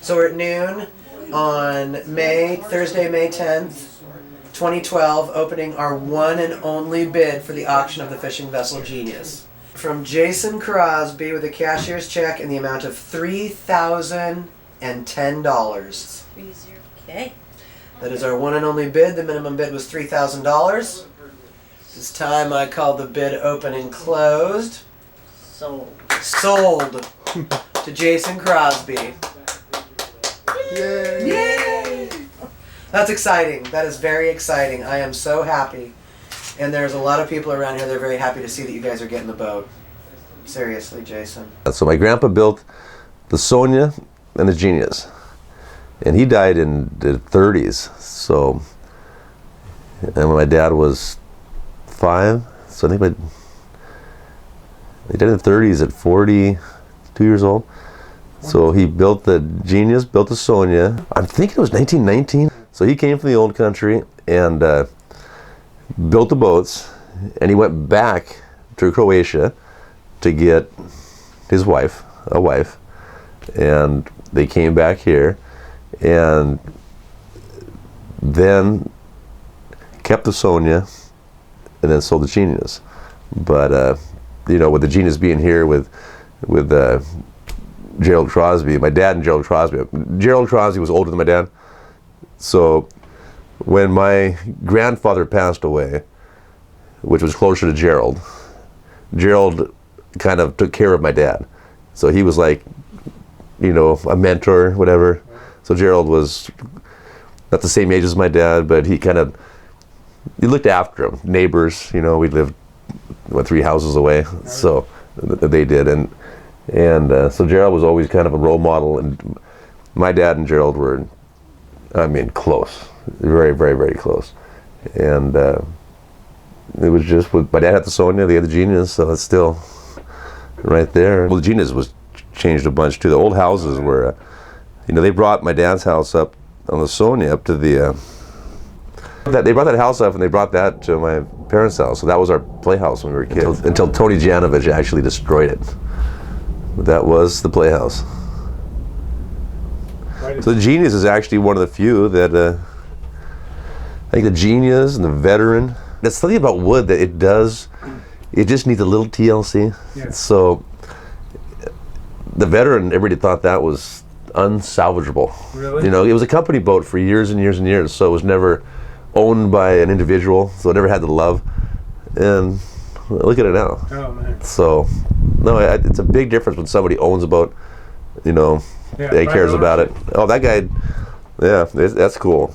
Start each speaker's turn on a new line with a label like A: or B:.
A: So we're at noon on Thursday, May 10th, 2012, opening our one and only bid for the auction of the fishing vessel Genius. From Jason Crosby with a cashier's check in the amount of $3,010.
B: Okay.
A: That is our one and only bid. The minimum bid was $3,000. This time I call the bid open and closed. Sold to Jason Crosby.
C: Yay!
A: Yay! That's exciting. That is very exciting. I am so happy. And there's a lot of people around here that are very happy to see that you guys are getting the boat. Seriously, Jason.
C: So my grandpa built the Sonia and the Genius. And he died in the 30s. So, and when my dad was 5, so I think he died in the 30s at 42 years old. So he built the Genius, built the Sonia. I'm thinking it was 1919. So he came from the old country and built the boats, and he went back to Croatia to get his wife, and they came back here, and then kept the Sonia, and then sold the Genius. But you know, with the Genius being here with Gerald Crosby, my dad and Gerald Crosby. Gerald Crosby was older than my dad, so when my grandfather passed away, which was closer to Gerald kind of took care of my dad. So he was like, you know, a mentor, whatever. So Gerald was not the same age as my dad, but he looked after him. Neighbors, you know, we lived 3 houses away, so they did. And so Gerald was always kind of a role model, and my dad and Gerald were, I mean, close. Very, very, very close. And it was just, with my dad had the Sonia, they had the Genius, so it's still right there. Well, the Genius was changed a bunch too. The old houses were, you know, they brought my dad's house up on the Sonia up to the, they brought that house up and they brought that to my parents' house. So that was our playhouse when we were kids. Until Tony Janovich actually destroyed it. But that was the playhouse. So the Genius is actually one of the few that, I think the Genius and the Veteran. There's something about wood that it just needs a little TLC. Yeah. So the Veteran, everybody thought that was unsalvageable.
D: Really?
C: You know, it was a company boat for years and years and years, so it was never owned by an individual, so it never had the love. And look at it now.
D: Oh, man.
C: So, no, it's a big difference when somebody owns a boat, you know, they cares about it. Oh, that guy, yeah, that's cool.